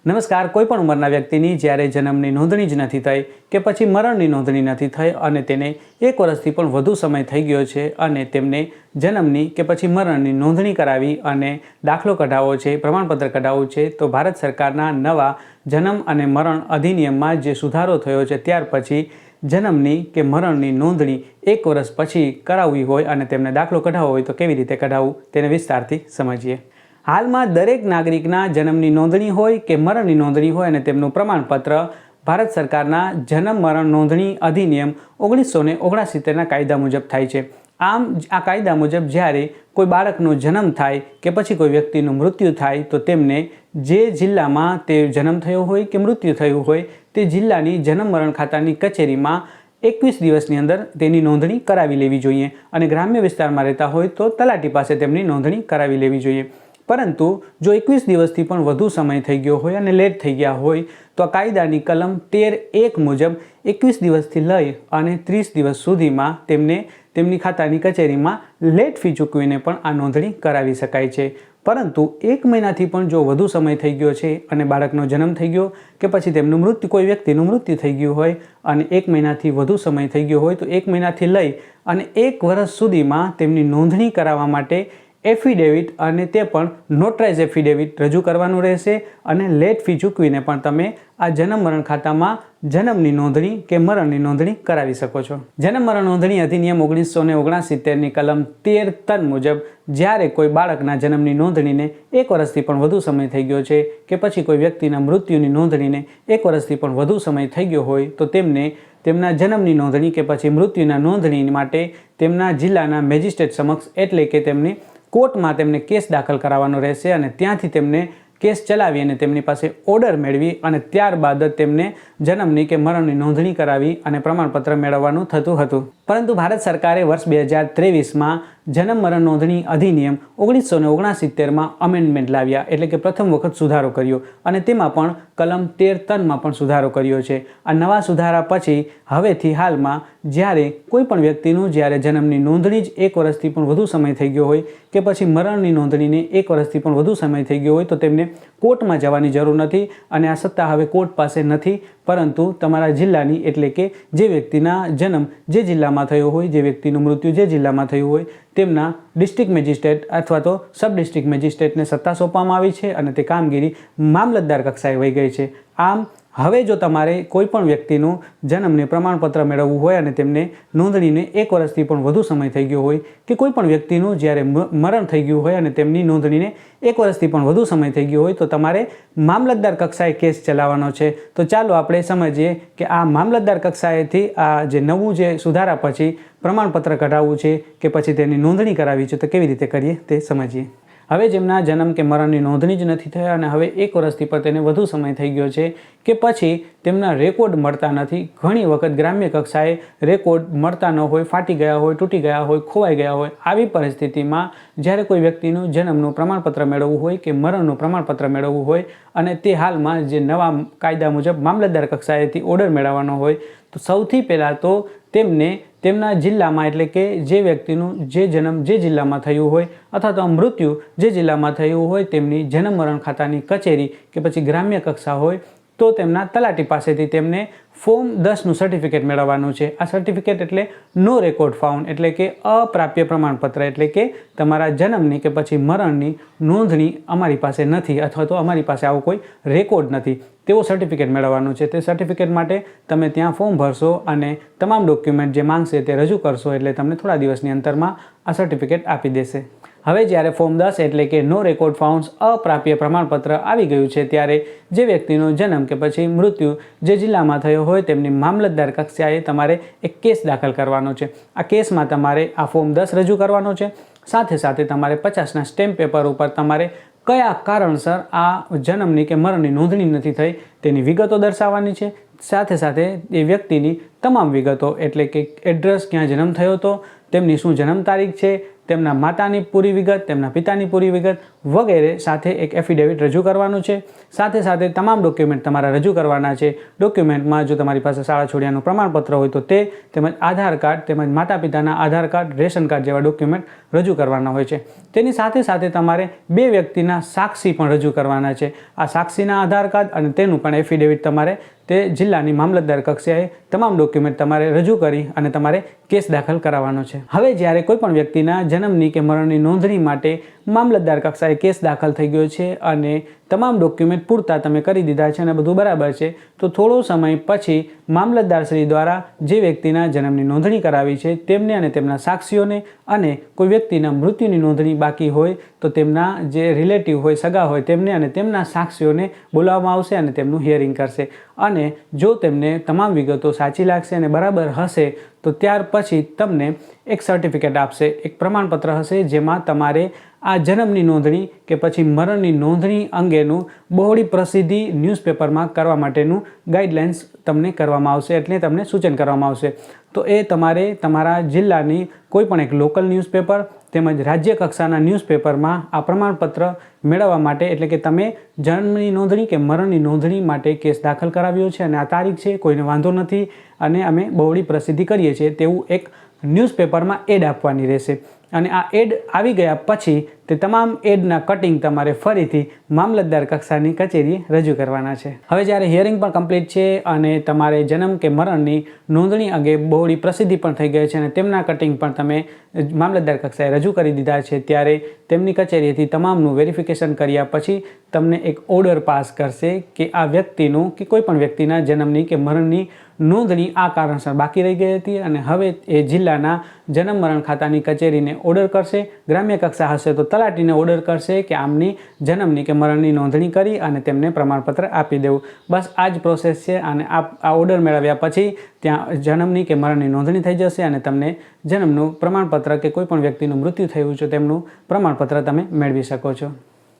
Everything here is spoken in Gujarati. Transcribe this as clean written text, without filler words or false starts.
નમસ્કાર। કોઈપણ ઉંમરના વ્યક્તિની જ્યારે જન્મની નોંધણી જ નથી થઈ કે પછી મરણની નોંધણી નથી થઈ અને તેને 1 વર્ષથી પણ વધુ સમય થઈ ગયો છે અને તેમને જન્મની કે પછી મરણની નોંધણી કરાવી અને દાખલો કઢાવવો છે, પ્રમાણપત્ર કઢાવવું છે, તો ભારત સરકારના નવા જન્મ અને મરણ અધિનિયમમાં જે સુધારો થયો છે ત્યાર પછી જન્મની કે મરણની નોંધણી 1 વર્ષ પછી કરાવવી હોય અને તેમને દાખલો કઢાવવો હોય તો કેવી રીતે કઢાવવું તેને વિસ્તારથી સમજીએ। હાલમાં દરેક નાગરિકના જન્મની નોંધણી હોય કે મરણની નોંધણી હોય અને તેમનું પ્રમાણપત્ર ભારત સરકારના જન્મ મરણ નોંધણી અધિનિયમ 1979ના કાયદા મુજબ થાય છે। આમ આ કાયદા મુજબ જ્યારે કોઈ બાળકનો જન્મ થાય કે પછી કોઈ વ્યક્તિનું મૃત્યુ થાય તો તેમને જે જિલ્લામાં તે જન્મ થયો હોય કે મૃત્યુ થયું હોય તે જિલ્લાની જન્મ મરણ ખાતાની કચેરીમાં 21 દિવસની અંદર તેની નોંધણી કરાવી લેવી જોઈએ અને ગ્રામ્ય વિસ્તારમાં રહેતા હોય તો તલાટી પાસે તેમની નોંધણી કરાવી લેવી જોઈએ। પરંતુ જો 21 દિવસથી પણ વધુ સમય થઈ ગયો હોય અને લેટ થઈ ગયા હોય તો આ કાયદાની કલમ 13(1) મુજબ 21 દિવસથી લઈ અને 30 દિવસ સુધીમાં તેમને તેમની ખાતાની કચેરીમાં લેટ ફી ચૂકવીને પણ આ નોંધણી કરાવી શકાય છે। પરંતુ 1 મહિનાથી પણ જો વધુ સમય થઈ ગયો છે અને બાળકનો જન્મ થઈ ગયો કે પછી તેમનું મૃત્યુ કોઈ વ્યક્તિનું મૃત્યુ થઈ ગયું હોય અને 1 મહિનાથી વધુ સમય થઈ ગયો હોય તો 1 મહિનાથી લઈ અને 1 વર્ષ સુધીમાં તેમની નોંધણી કરાવવા માટે એફિડેવિટ અને તે પણ નોટરાઇઝ એફિડેવિટ રજૂ કરવાનું રહેશે અને લેટ ફી ચૂકવીને પણ તમે આ જન્મ મરણ ખાતામાં જન્મની નોંધણી કે મરણની નોંધણી કરાવી શકો છો। જન્મ મરણ નોંધણી અધિનિયમ 1969ની કલમ 13(3) મુજબ જ્યારે કોઈ બાળકના જન્મની નોંધણીને 1 વર્ષથી પણ વધુ સમય થઈ ગયો છે કે પછી કોઈ વ્યક્તિના મૃત્યુની નોંધણીને 1 વર્ષથી પણ વધુ સમય થઈ ગયો હોય તો તેમને તેમના જન્મની નોંધણી કે પછી મૃત્યુના નોંધણી માટે તેમના જિલ્લાના મેજિસ્ટ્રેટ સમક્ષ એટલે કે તેમની કોર્ટમાં તેમને કેસ દાખલ કરાવવાનો રહેશે અને ત્યાંથી તેમને કેસ ચલાવી અને તેમની પાસે ઓર્ડર મેળવી અને ત્યારબાદ જ તેમને જન્મની કે મરણની નોંધણી કરાવી અને પ્રમાણપત્ર મેળવવાનું થતું હતું। પરંતુ ભારત સરકારે વર્ષ 2023માં જન્મ મરણ નોંધણી અધિનિયમ 1969માં અમેન્ડમેન્ટ લાવ્યા એટલે કે પ્રથમ વખત સુધારો કર્યો અને તેમાં પણ કલમ 13(3)માં પણ સુધારો કર્યો છે। આ નવા સુધારા પછી હવેથી હાલમાં જ્યારે કોઈ પણ વ્યક્તિનું જ્યારે જન્મની નોંધણી જ 1 વર્ષથી પણ વધુ સમય થઈ ગયો હોય કે પછી મરણની નોંધણીને 1 વર્ષથી પણ વધુ સમય થઈ ગયો હોય તો તેમને કોર્ટમાં જવાની જરૂર નથી અને આ સત્તા હવે કોર્ટ પાસે નથી પરંતુ તમારા જિલ્લાની એટલે કે જે વ્યક્તિના જન્મ જે જિલ્લામાં થયો હોય, જે વ્યક્તિનું મૃત્યુ જે જિલ્લામાં થયું હોય તેમના ડિસ્ટ્રિક્ટ મેજિસ્ટ્રેટ અથવા તો સબ ડિસ્ટ્રિક્ટ મેજિસ્ટ્રેટને સત્તા સોંપવામાં આવી છે અને તે કામગીરી મામલતદાર કક્ષાએ વહી ગઈ છે। આમ હવે જો તમારે કોઈ પણ વ્યક્તિનું જન્મને પ્રમાણપત્ર મેળવવું હોય અને તેમને નોંધણીને 1 વર્ષથી પણ વધુ સમય થઈ ગયો હોય કે કોઈ પણ વ્યક્તિનું જ્યારે મરણ થઈ ગયું હોય અને તેમની નોંધણીને 1 વર્ષથી પણ વધુ સમય થઈ ગયો હોય તો તમારે મામલતદાર કક્ષાએ કેસ ચલાવવાનો છે। તો ચાલો આપણે સમજીએ કે આ મામલતદાર કક્ષાએથી આ જે નવું જે સુધારા પછી પ્રમાણપત્ર કઢાવવું છે કે પછી તેની નોંધણી કરાવી છે તો કેવી રીતે કરીએ તે સમજીએ। હવે જેમના જન્મ કે મરણની નોંધણી જ નથી થયા અને હવે 1 વર્ષથી પણ તેને વધુ સમય થઈ ગયો છે કે પછી તેમના રેકોર્ડ મળતા નથી, ઘણી વખત ગ્રામ્ય કક્ષાએ રેકોર્ડ મળતા ન હોય, ફાટી ગયા હોય, તૂટી ગયા હોય, ખોવાઈ ગયા હોય, આવી પરિસ્થિતિમાં જ્યારે કોઈ વ્યક્તિનું જન્મનું પ્રમાણપત્ર મેળવવું હોય કે મરણનું પ્રમાણપત્ર મેળવવું હોય અને તે હાલમાં જે નવા કાયદા મુજબ મામલતદાર કક્ષાએથી ઓર્ડર મેળવવાનો હોય તો સૌથી પહેલાં તો તેમને તેમના જિલ્લામાં એટલે કે જે વ્યક્તિનું જે જન્મ જે જિલ્લામાં થયું હોય અથવા તો મૃત્યુ જે જિલ્લામાં થયું હોય તેમની જન્મ મરણ ખાતાની કચેરી કે પછી ગ્રામ્ય કક્ષા હોય તો તેમના તલાટી પાસેથી તેમને ફોર્મ 10નું સર્ટિફિકેટ મેળવવાનું છે। આ સર્ટિફિકેટ એટલે નો રેકોર્ડ ફાઉન્ડ એટલે કે અપ્રાપ્ય પ્રમાણપત્ર એટલે કે તમારા જન્મની કે પછી મરણની નોંધણી અમારી પાસે નથી અથવા તો અમારી પાસે આવો કોઈ રેકોર્ડ નથી તેવો સર્ટિફિકેટ મેળવવાનું છે। તે સર્ટિફિકેટ માટે તમે ત્યાં ફોર્મ ભરશો અને તમામ ડોક્યુમેન્ટ જે માંગશે તે રજૂ કરશો એટલે તમને થોડા દિવસની અંતરમાં આ સર્ટિફિકેટ આપી દેશે। હવે જ્યારે ફોર્મ 10 એટલે કે નો રેકોર્ડ ફાઉન્ડ અપ્રાપ્ય પ્રમાણપત્ર આવી ગયું છે ત્યારે જે વ્યક્તિનો જન્મ કે પછી મૃત્યુ જે જિલ્લામાં થયો હોય તેમની મામલતદાર કક્ષાએ તમારે એક કેસ દાખલ કરવાનો છે। આ કેસમાં તમારે આ ફોર્મ 10 રજૂ કરવાનો છે, સાથે સાથે તમારે 50ના સ્ટેમ્પ પેપર ઉપર તમારે કયા કારણસર આ જન્મની કે મરણની નોંધણી નથી થઈ તેની વિગતો દર્શાવવાની છે। સાથે સાથે એ વ્યક્તિની તમામ વિગતો એટલે કે એડ્રેસ, ક્યાં જન્મ થયો હતો, તેમની શું જન્મ તારીખ છે, તેમના માતાની પૂરી વિગત, તેમના પિતાની પૂરી વિગત વગેરે સાથે એક એફિડેવિટ રજૂ કરવાનું છે. સાથે સાથે તમામ ડોક્યુમેન્ટ તમારા રજૂ કરવાના છે. ડોક્યુમેન્ટમાં જો તમારી પાસે શાળા છોડ્યાનું પ્રમાણપત્ર હોય તો તે, તેમજ આધાર કાર્ડ, તેમજ માતા પિતાના આધાર કાર્ડ, રેશન કાર્ડ જેવા ડોક્યુમેન્ટ રજૂ કરવાના હોય છે. તેની સાથે સાથે તમારે 2 વ્યક્તિના સાક્ષી પણ રજૂ કરવાના છે. આ સાક્ષીના આધાર કાર્ડ અને તેનું પણ એફિડેવિટ તમારે તે જિલ્લાની મામલતદાર કક્ષાએ તમામ ડોક્યુમેન્ટ તમારે રજૂ કરી અને તમારે કેસ દાખલ કરાવવાનો છે. હવે જ્યારે કોઈ પણ વ્યક્તિના જન્મની કે મરણની નોંધણી માટે મામલતદાર કક્ષાએ કેસ દાખલ થઈ ગયો છે અને તમામ ડોક્યુમેન્ટ પૂરતા તમે કરી દીધા છે અને બધું બરાબર છે, તો થોડો સમય પછી મામલતદારશ્રી દ્વારા જે વ્યક્તિના જન્મની નોંધણી કરાવી છે તેમને અને તેમના સાક્ષીઓને અને કોઈ વ્યક્તિના મૃત્યુની નોંધણી બાકી હોય તો તેમના જે રિલેટિવ હોય, સગા હોય, તેમને અને તેમના સાક્ષીઓને બોલાવવામાં આવશે અને તેમનું હિયરિંગ કરશે. અને જો તેમને તમામ વિગતો સાચી લાગશે અને બરાબર હશે તો ત્યાર પછી તમને એક સર્ટિફિકેટ આપશે, એક પ્રમાણપત્ર હશે જેમાં તમારે આ જન્મની નોંધણી કે પછી મરણની નોંધણી અંગેનું બહોળી પ્રસિદ્ધિ ન્યૂઝપેપરમાં કરવા માટેનું ગાઈડલાઇન્સ તમને કરવામાં આવશે, એટલે તમને સૂચન કરવામાં આવશે. તો એ તમારે તમારા જિલ્લાની કોઈ પણ એક લોકલ ન્યૂઝપેપર તેમજ રાજ્ય કક્ષાના ન્યૂઝપેપરમાં આ પ્રમાણપત્ર મેળવવા માટે, એટલે કે તમે જન્મની નોંધણી કે મરણની નોંધણી માટે કેસ દાખલ કરાવ્યો છે અને આ તારીખ છે, કોઈને વાંધો નથી અને અમે બહોળી પ્રસિદ્ધિ કરીએ છીએ તેવું એક ન્યૂઝપેપરમાં એડ આપવાની રહેશે. અને આ એડ આવી ગયા પછી તે તમામ એડના કટિંગ તમારે ફરીથી મામલતદાર કક્ષાની કચેરીએ રજૂ કરવાના છે. હવે જ્યારે હિયરિંગ પણ કમ્પ્લીટ છે અને તમારે જન્મ કે મરણની નોંધણી અંગે બહોળી પ્રસિદ્ધિ પણ થઈ ગઈ છે અને તેમના કટિંગ પણ તમે મામલતદાર કક્ષાએ રજૂ કરી દીધા છે, ત્યારે તેમની કચેરીએથી તમામનું વેરિફિકેશન કર્યા પછી તમને એક ઓર્ડર પાસ કરશે કે આ વ્યક્તિનું કે કોઈ પણ વ્યક્તિના જન્મની કે મરણની નોંધણી આ કારણસર બાકી રહી ગઈ હતી અને હવે એ જિલ્લાના જન્મ મરણ ખાતાની કચેરીને ઓર્ડર કરશે. ગ્રામ્ય કક્ષા હશે તો તલાટીને ઓર્ડર કરશે કે આમની જન્મની કે મરણની નોંધણી કરી અને તેમને પ્રમાણપત્ર આપી દેવું. બસ આ જ પ્રોસેસ છે અને આ ઓર્ડર મેળવ્યા પછી ત્યાં જન્મની કે મરણની નોંધણી થઈ જશે અને તમને જન્મનું પ્રમાણપત્ર કે કોઈ પણ વ્યક્તિનું મૃત્યુ થયું છે તેમનું પ્રમાણપત્ર તમે મેળવી શકો છો.